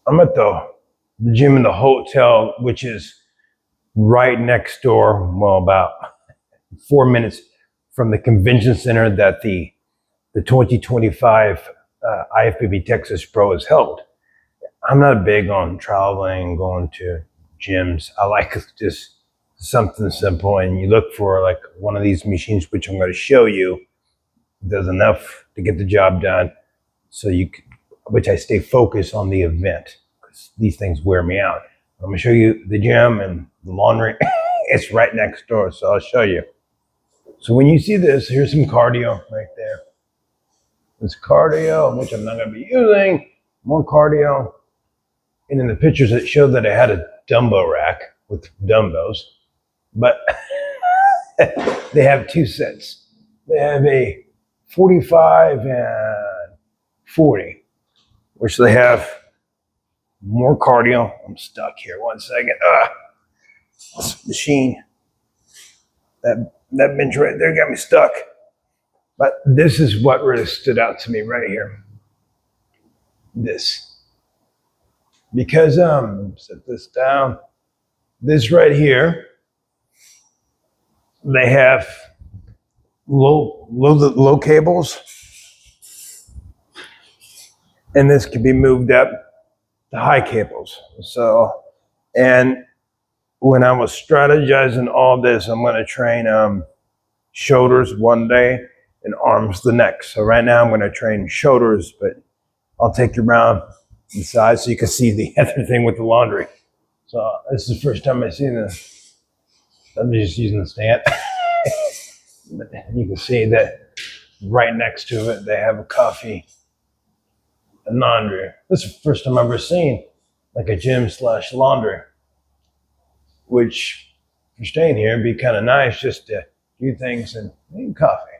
I'm at the gym in the hotel, which is right next door, well, about 4 minutes from the convention center that the 2025 IFBB Texas Pro is held. I'm not big on traveling, going to gyms. I like just something simple, and you look for like one of these machines, which I'm going to show you, does enough to get the job done. So which I stay focused on the event, because these things wear me out. I'm going to show you the gym and the laundry. It's right next door, so I'll show you. So when you see this, here's some cardio right there. This cardio, which I'm not going to be using, more cardio. And in the pictures, it showed that I had a dumbbell rack with dumbbells, but they have two sets. They have a 45 and 40, which they have more cardio. I'm stuck here. 1 second. This machine, that bench right there got me stuck. But this is what really stood out to me right here. This. Because set this down. This right here, they have low cables, and this can be moved up to high cables. So, and when I was strategizing all this, I'm going to train shoulders one day and arms the next. So right now I'm going to train shoulders, but I'll take you around inside so you can see the other thing with the laundry. So this is the first time I've seen this. I'm just using the stand. But you can see that right next to it, they have a coffee and laundry. This is the first time I've ever seen like a gym / laundry, which if you're staying here, it'd be kind of nice just to do things and make coffee.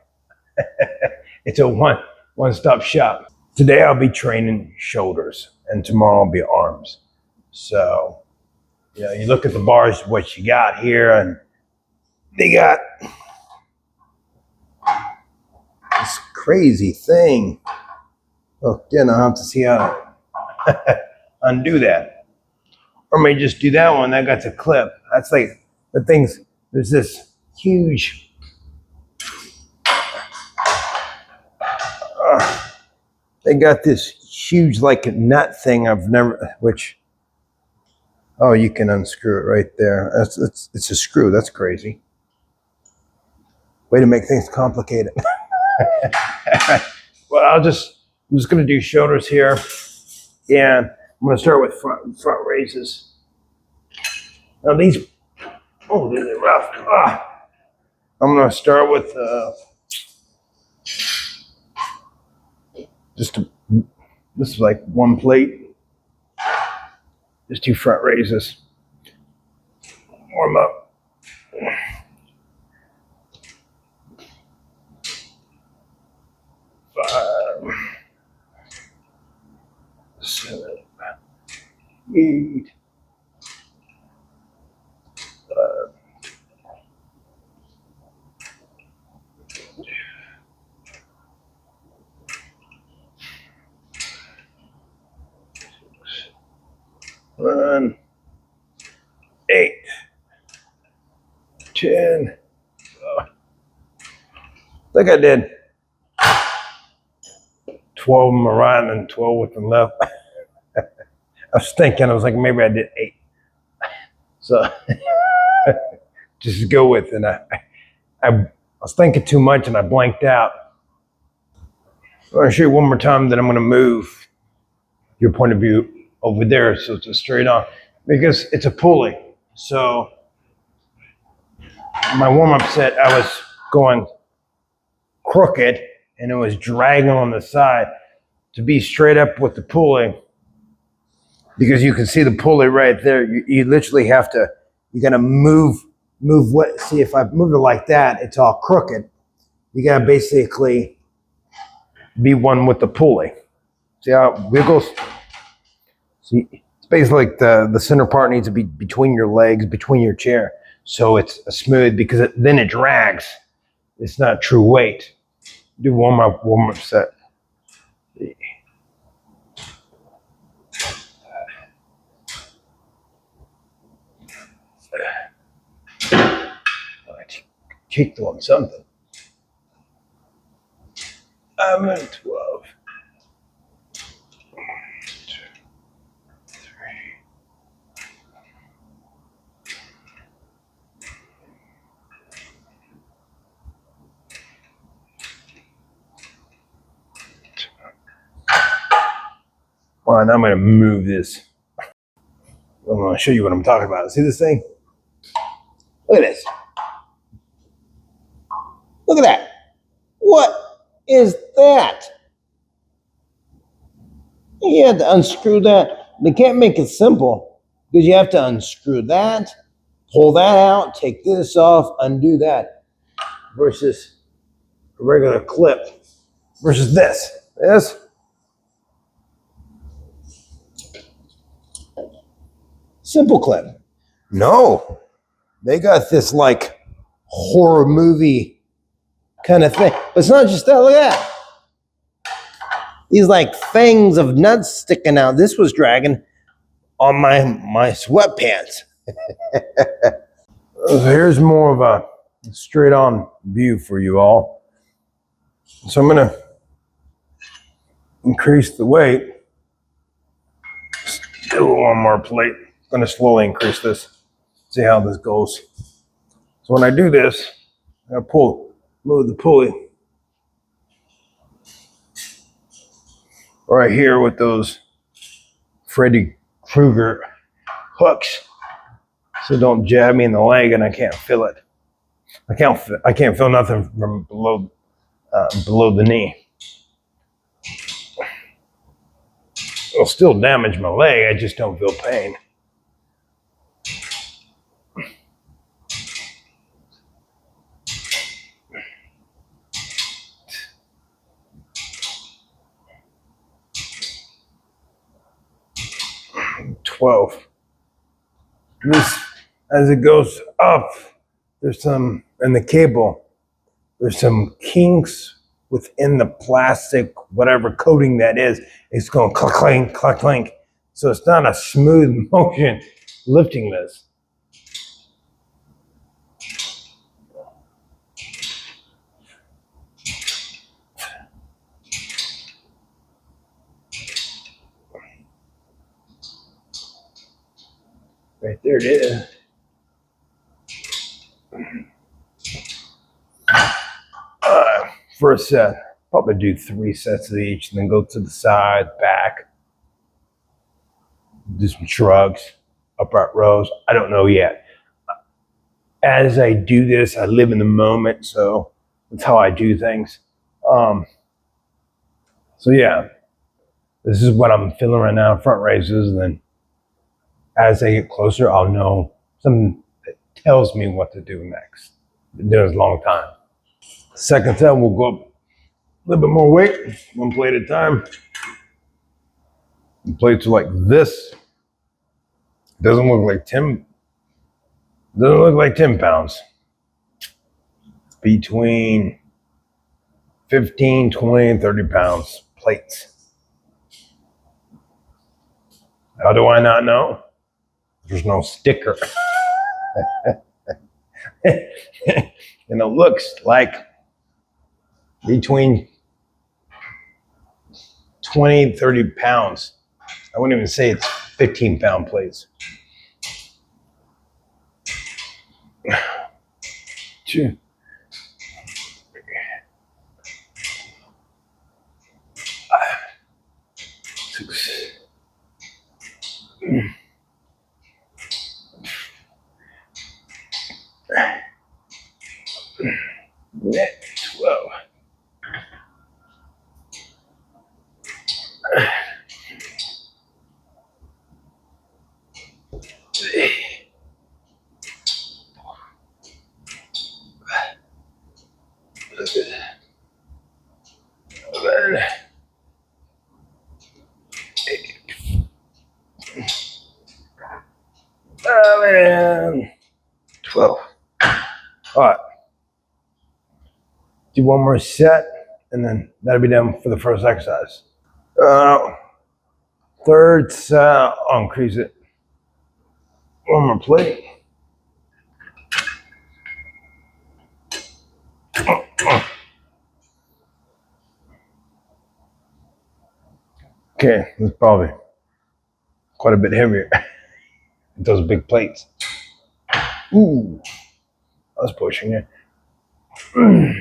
It's a one-stop shop. Today I'll be training shoulders, and tomorrow will be arms. So, you look at the bars, what you got here, and they got this crazy thing. Oh, again, I'll have to see how to undo that. Or maybe just do that one. That got the clip. That's like the things, there's this huge they got this huge like nut thing oh, you can unscrew it right there. It's a screw. That's crazy. Way to make things complicated. Well, I'm just going to do shoulders here, and I'm going to start with front raises. Now these are rough. I'm going to start with this is like one plate. Just do front raises. Warm up. 5, 7, 8, 1, 8, 10. I think I did 12 of them right and 12 with the left. I was thinking, I was like, maybe I did 8. So just go with it. I was thinking too much and I blanked out. I'm going to show you one more time that I'm going to move your point of view over there so it's a straight on, because it's a pulley. So my warm-up set, I was going crooked and it was dragging on the side. To be straight up with the pulley, because you can see the pulley right there, you literally have to, you gotta move see, if I move it like that, it's all crooked. You gotta basically be one with the pulley. See how it wiggles? See, it's basically like the center part needs to be between your legs, between your chair, so it's smooth, because then it drags. It's not true weight. Do warm up set. kicked on something. I'm at 12. 2, 3. All right, now I'm going to move this. I'm going to show you what I'm talking about. See this thing? Look at this. Look at that. What is that? You have to unscrew that. They can't make it simple because you have to unscrew that, pull that out, take this off, undo that, versus a regular clip, versus this. This. Simple clip. No, they got this like horror movie kind of thing. But it's not just that. Look at that. These like fangs of nuts sticking out. This was dragging on my sweatpants. So here's more of a straight on view for you all. So I'm going to increase the weight. Do one more plate. I'm going to slowly increase this. See how this goes. So when I do this, I move the pulley right here with those Freddy Krueger hooks, so don't jab me in the leg and I can't feel it. I can't feel nothing from below the knee. It'll still damage my leg. I just don't feel pain. This, as it goes up, there's some in the cable. There's some kinks within the plastic, whatever coating that is. It's going click, clink, click, clink. So it's not a smooth motion lifting this. Right there it is. First set, probably do 3 sets of each and then go to the side, back. Do some shrugs, upright rows. I don't know yet. As I do this, I live in the moment, so that's how I do things. So yeah, this is what I'm feeling right now, front raises, and then as I get closer, I'll know something that tells me what to do next. Been doing this a long time. Second set, we'll go up a little bit more weight, 1 plate at a time. And plates are like this. Doesn't look like 10 pounds. Between 15, 20, and 30 pounds plates. How do I not know? There's no sticker. And it looks like between 20 and 30 pounds. I wouldn't even say it's 15-pound plates. 2, 5, 6, 12. And 12. All right. Do one more set, and then that'll be done for the first exercise. Third set, I'll increase it. 1 more plate. Okay, this is probably quite a bit heavier. Those big plates. Ooh, I was pushing it. Ooh.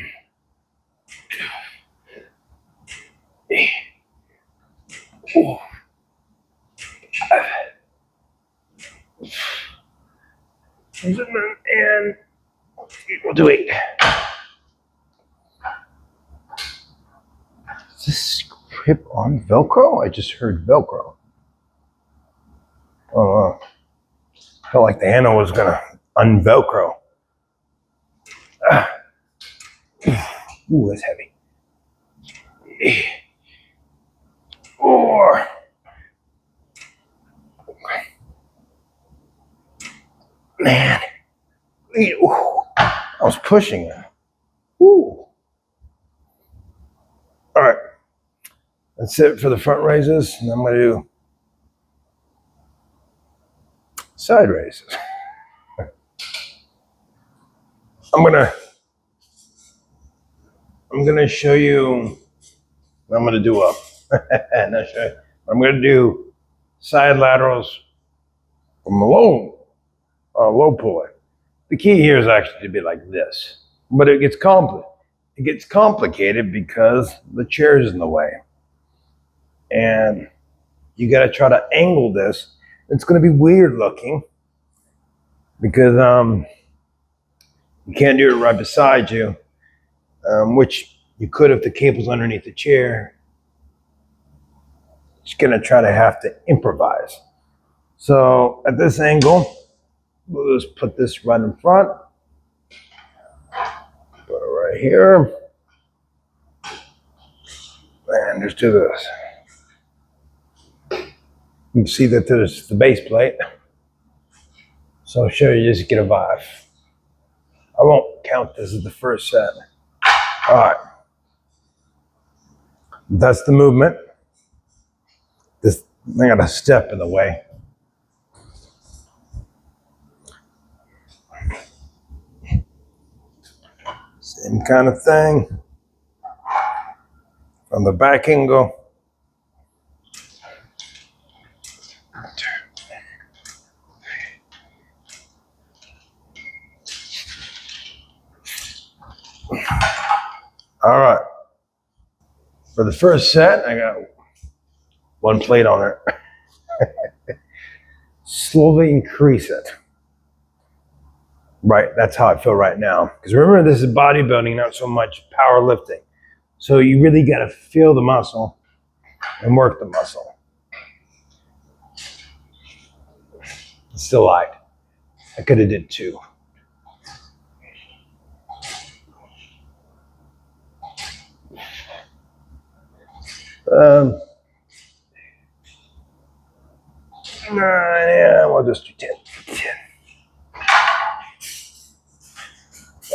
And we'll do 8. Is this grip on Velcro? I just heard Velcro. Oh, felt like the handle was gonna unvelcro. Ooh, that's heavy. Or man, ooh, I was pushing it. Ooh. All right, that's it for the front raises, and I'm gonna do side raises. I'm gonna show you what I'm gonna do up. Not show you. I'm gonna do side laterals from a low pulley. The key here is actually to be like this, but it gets complicated because the chair is in the way, and you got to try to angle this. It's going to be weird looking because you can't do it right beside you, which you could if the cable's underneath the chair. Just going to have to improvise. So at this angle, we'll just put this right in front. Put it right here. And just do this. You can see that there's the base plate. So I'll show you just to get a vibe. I won't count this as the first set. All right. That's the movement. I got a step in the way. Same kind of thing. From the back angle. All right. For the first set, I got 1 plate on it. Slowly increase it. Right, that's how I feel right now. Because remember, this is bodybuilding, not so much powerlifting. So you really got to feel the muscle and work the muscle. Still light. I could have did 2. Yeah, we'll just do 10.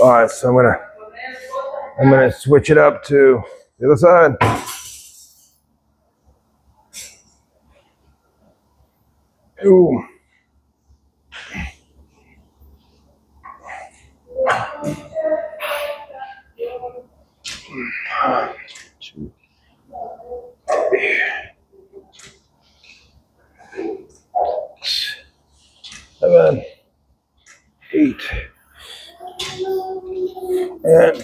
All right, so I'm gonna switch it up to the other side. Ooh. One, 2, 3, 7, 8, and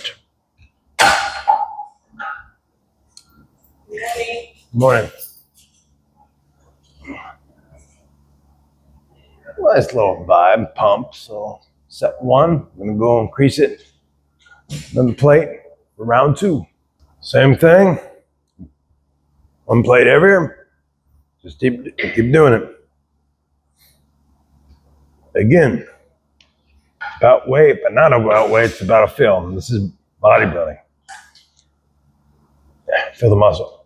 morning. Nice little vibe pump. So set 1, I'm gonna go increase it. Then the plate for round 2. Same thing. 1 plate heavier. Just keep doing it. Again, about weight, but not about weight. It's about a feel. This is bodybuilding. Feel the muscle.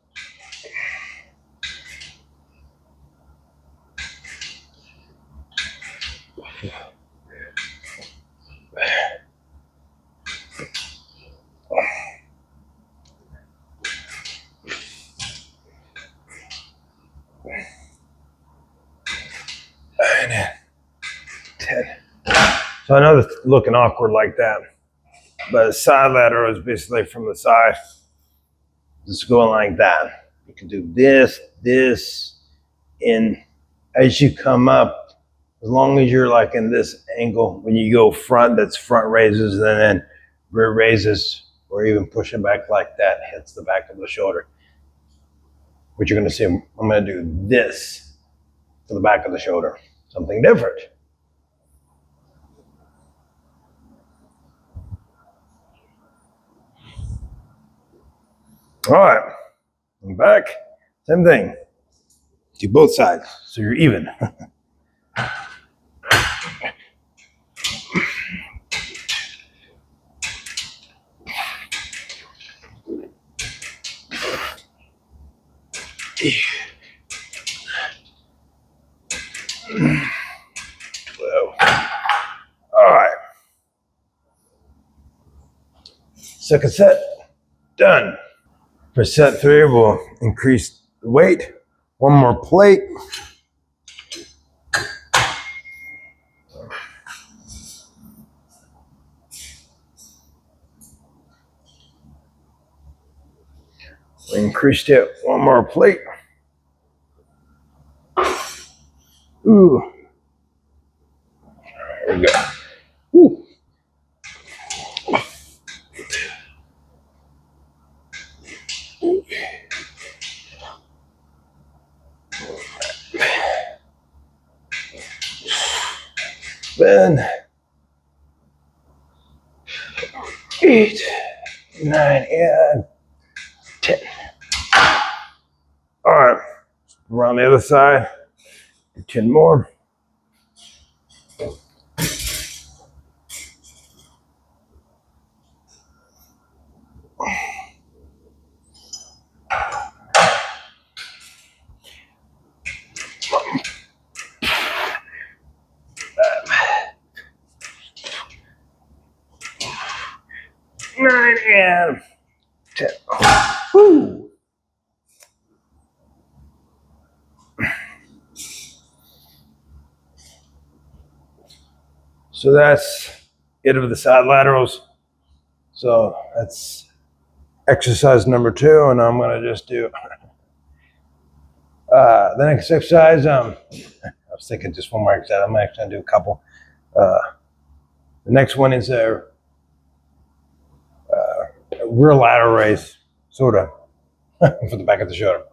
And 10. So I know it's looking awkward like that. But a side lateral is basically from the side, just going like that. You can do this, and as you come up, as long as you're like in this angle, when you go front, that's front raises, and then rear raises, or even pushing back like that hits the back of the shoulder. What you're gonna see, I'm gonna do this to the back of the shoulder, something different. All right, I'm back, same thing. Do both sides, so you're even. Whoa. All right. Second set, done. For set 3, we'll increase the weight. One more plate. We increased it, one more plate. Ooh. There we go. Ooh. Then 8, 9, and 10. All right, around the other side, 10 more. Nine and 10. Woo. So that's it of the side laterals. So that's exercise number 2, and I'm gonna just do the next exercise. I was thinking just one more exercise. I'm actually gonna do a couple. The next one is a rear lateral raise, sort of, for the back of the shoulder.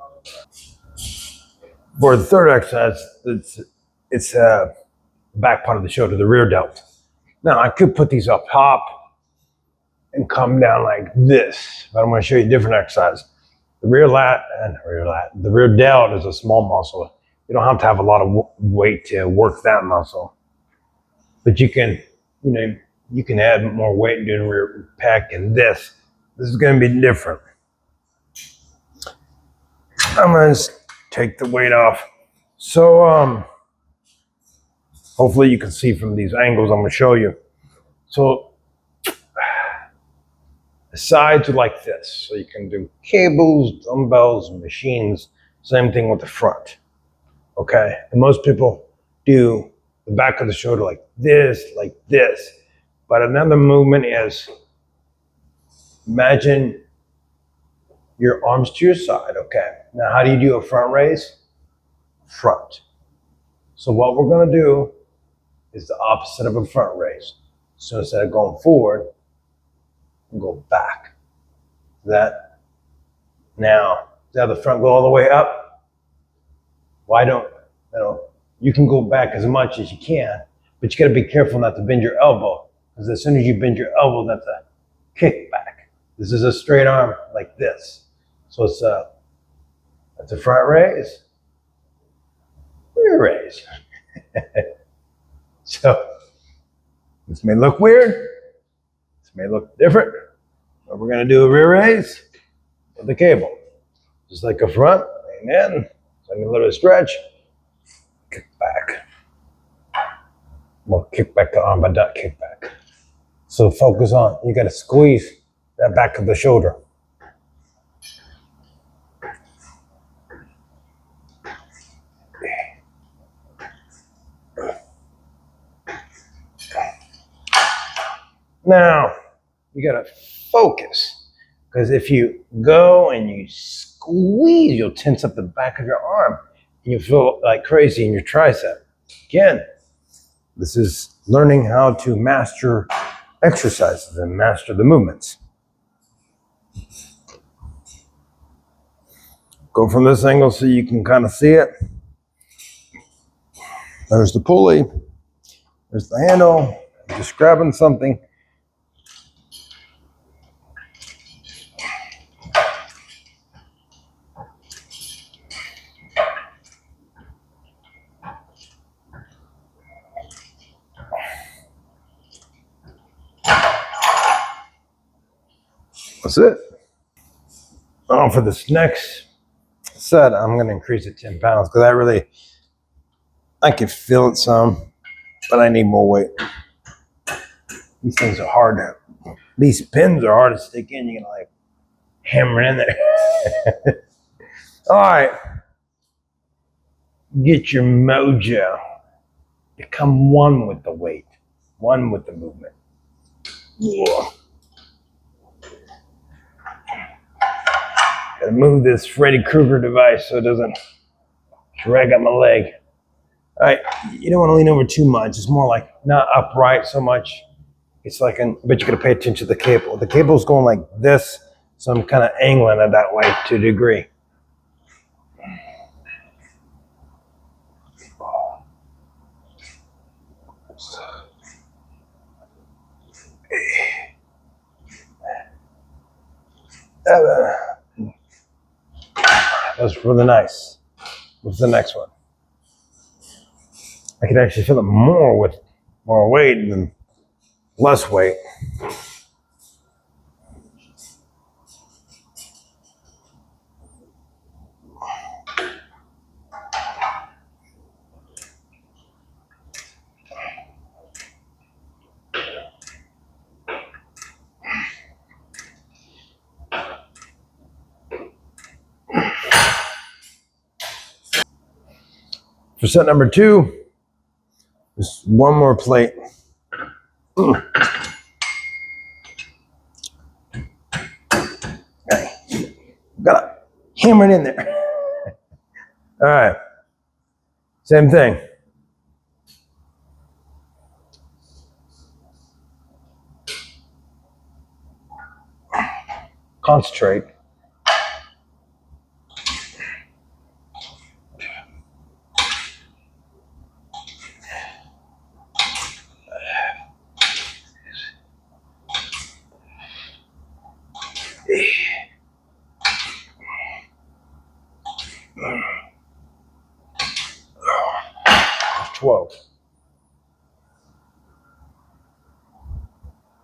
For the third exercise, it's back part of the shoulder, the rear delt. Now I could put these up top and come down like this, but I'm going to show you a different exercise. The the rear delt is a small muscle. You don't have to have a lot of weight to work that muscle, but you can, you can add more weight doing rear pec, and this is going to be different. I'm going to take the weight off. So hopefully you can see from these angles I'm going to show you. So the sides are like this. So you can do cables, dumbbells, machines. Same thing with the front. Okay. And most people do the back of the shoulder like this. But another movement is, imagine your arms to your side. Okay. Now, how do you do a front raise? Front. So what we're going to do is the opposite of a front raise. So instead of going forward, we'll go back. That. Now, does the front go all the way up? Why don't, you can go back as much as you can, but you got to be careful not to bend your elbow, because as soon as you bend your elbow, that's a kick back. This is a straight arm like this. So it's that's a front raise, rear raise. So this may look weird, this may look different, but we're going to do a rear raise with the cable, just like a front, and then a little stretch, kick back. Well, kick back the arm, but not kick back. So focus on, you got to squeeze that back of the shoulder. Now, You gotta focus. Because if you go and you squeeze, you'll tense up the back of your arm and you feel like crazy in your tricep. Again, this is learning how to master exercises and master the movements. Go from this angle so you can kind of see it. There's the pulley. There's the handle. I'm just grabbing something. That's it. Oh, for this next set, I'm going to increase it 10 pounds because I can feel it some, but I need more weight. These things are hard to, these pins are hard to stick in. You can like hammer it in there. All right. Get your mojo. Become one with the weight, one with the movement. Yeah. Gotta move this Freddy Krueger device so it doesn't drag up my leg. All right, you don't want to lean over too much. It's more like not upright so much. It's like, but you gotta pay attention to the cable. The cable's going like this, so I'm kind of angling it that way to a degree. That's really nice. What's the next one? I could actually feel it more with more weight than less weight. For set number 2, just one more plate. Okay. Gotta hammer it in there. All right. Same thing. Concentrate.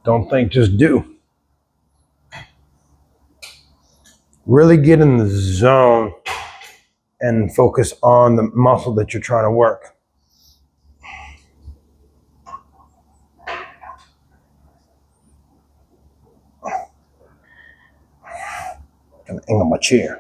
Don't think, just do. Really get in the zone and focus on the muscle that you're trying to work. I'm gonna angle my chair.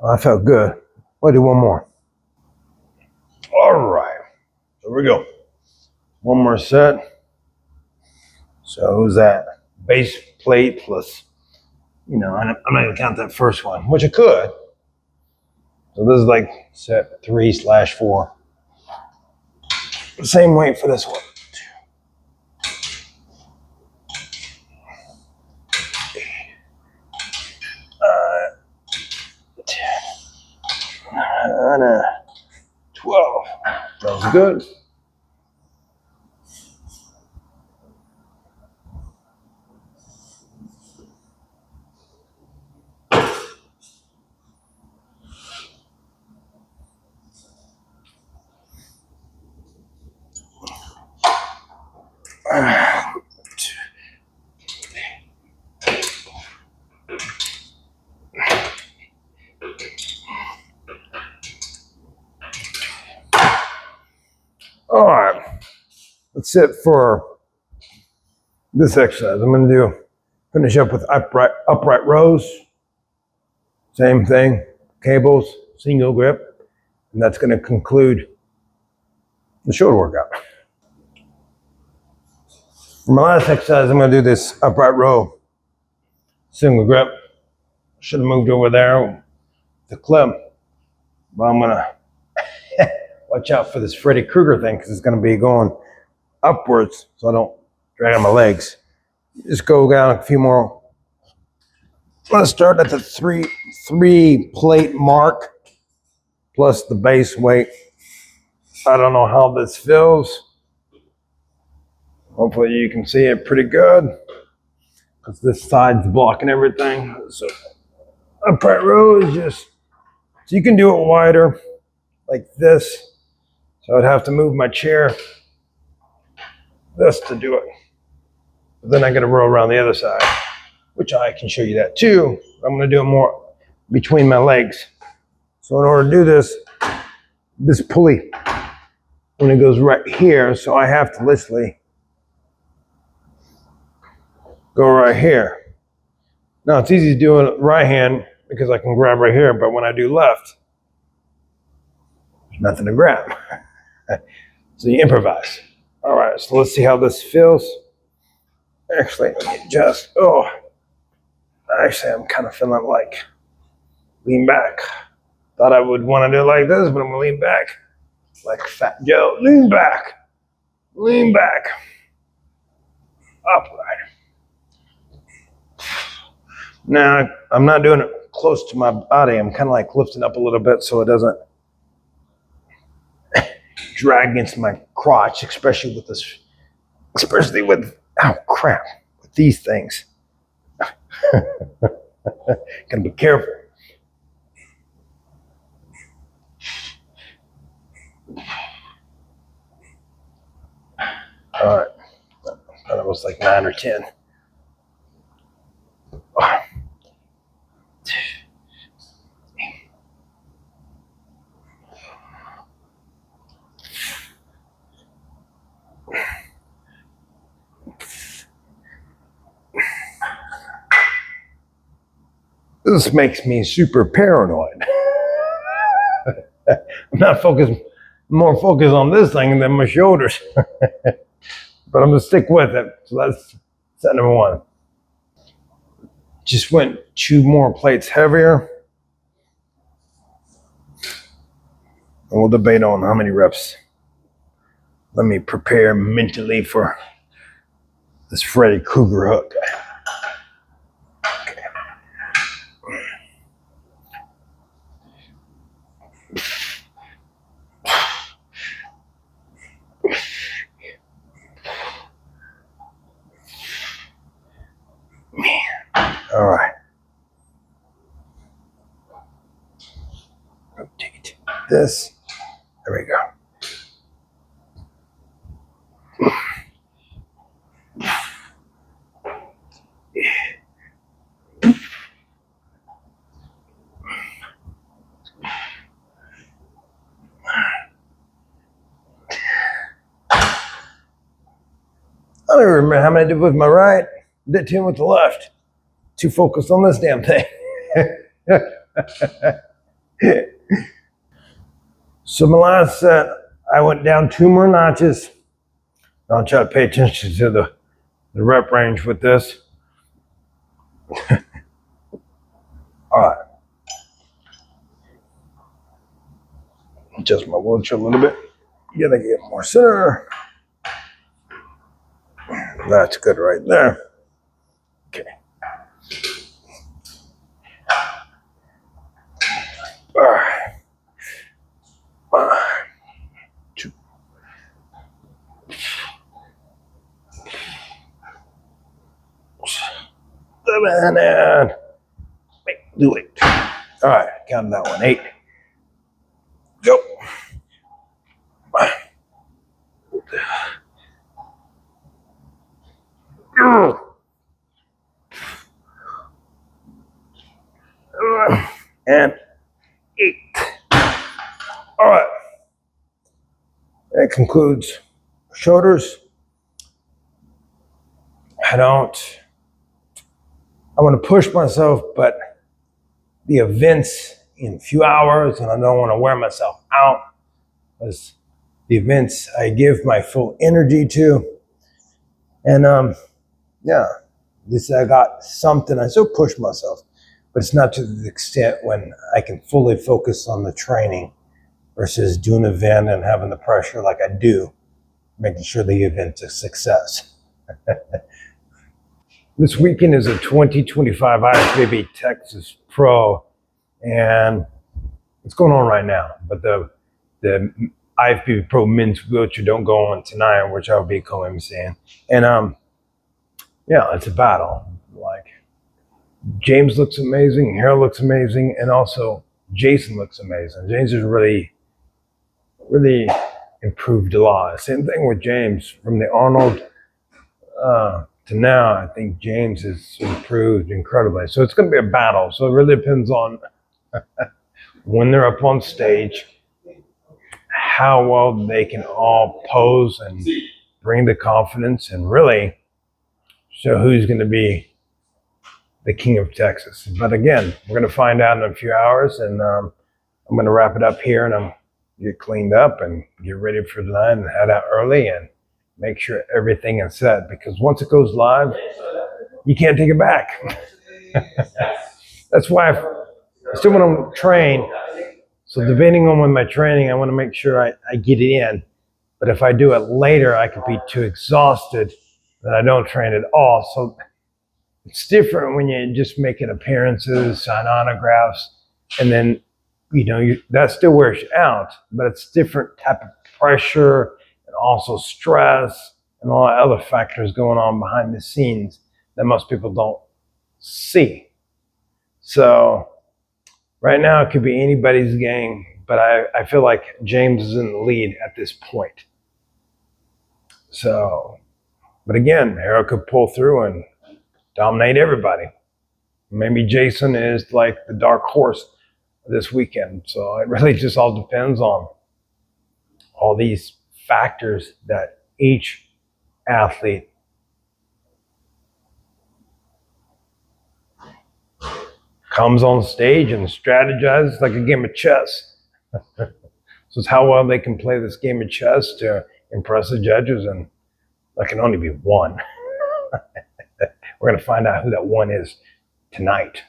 I felt good. I'll do one more. All right, here we go. One more set. So who's that? Base plate plus, I'm not gonna count that first one, which I could. So this is like set 3/4. Same weight for this one. 12. That was good. All right, that's it for this exercise. I'm going to do Finish up with upright rows. Same thing, cables, single grip, and that's going to conclude the shoulder workout. For my last exercise, I'm going to do this upright row, single grip. Should have moved over there, the clip, but I'm going to watch out for this Freddy Krueger thing because it's going to be going upwards so I don't drag on my legs. Just go down a few more. Let's start at the three plate mark plus the base weight. I don't know how this feels. Hopefully you can see it pretty good because this side's blocking everything. So upright row is just, so you can do it wider like this. So I'd have to move my chair this to do it. But then I got to roll around the other side, which I can show you that too. I'm going to do it more between my legs. So in order to do this pulley, when it goes right here, so I have to literally go right here. Now it's easy to do it right hand because I can grab right here, but when I do left, there's nothing to grab. So you improvise. All right, so let's see how this feels. Actually, actually I'm kind of feeling like lean back. Thought I would want to do it like this, but I'm gonna lean back like Fat Joe. Lean back, upright. Now, I'm not doing it close to my body. I'm kind of like lifting up a little bit so it doesn't drag against my crotch, especially with oh crap, with these things. Gotta be careful. All right, that was like 9 or 10. This makes me super paranoid. I'm more focused on this thing than my shoulders. But I'm gonna stick with it. So that's set number 1. Just went 2 more plates heavier. And we'll debate on how many reps. Let me prepare mentally for this Freddy Krueger hook. All right. Rotate this. There we go. I don't even remember how many I did with my right. Did 10 with the left. Too focused on this damn thing. So my last set, I went down 2 more notches. I'll try to pay attention to the rep range with this. All right. Adjust my wheelchair a little bit. Gotta get more center. That's good right there. Okay. All right. 1, 2. Seven and do it. All right, count that one. 8. Go. And 8. All right. That concludes shoulders. I don't I want to push myself, but the events in a few hours, and I don't want to wear myself out, because the events I give my full energy to. And yeah, at least I got something. I still push myself, but it's not to the extent when I can fully focus on the training versus doing an event and having the pressure like I do, making sure the event's a success. This weekend is a 2025 IFBB Texas Pro, and it's going on right now. But the IFBB Pro men's wheelchair don't go on tonight, which I'll be co-emceeing. And yeah, it's a battle. Like, James looks amazing, Harold looks amazing, and also Jason looks amazing. James is really improved a lot. Same thing with James. From the Arnold to now, I think James has improved incredibly. So it's going to be a battle. So it really depends on when they're up on stage, how well they can all pose and bring the confidence and really show who's going to be the king of Texas. But again, we're going to find out in a few hours, and I'm going to wrap it up here, and I'm get cleaned up and get ready for tonight and head out early and make sure everything is set, because once it goes live, you can't take it back. That's why I still want to train. So depending on when my training, I want to make sure I get it in. But if I do it later, I could be too exhausted that I don't train at all. So it's different when you're just making appearances, sign autographs, and then that still wears you out, but it's different type of pressure and also stress and all the other factors going on behind the scenes that most people don't see. So right now it could be anybody's game, but I feel like James is in the lead at this point. So, but again, Harold could pull through and dominate everybody. Maybe Jason is like the dark horse this weekend. So it really just all depends on all these factors that each athlete comes on stage and strategizes like a game of chess. So it's how well they can play this game of chess to impress the judges, and there can only be one. We're going to find out who that one is tonight.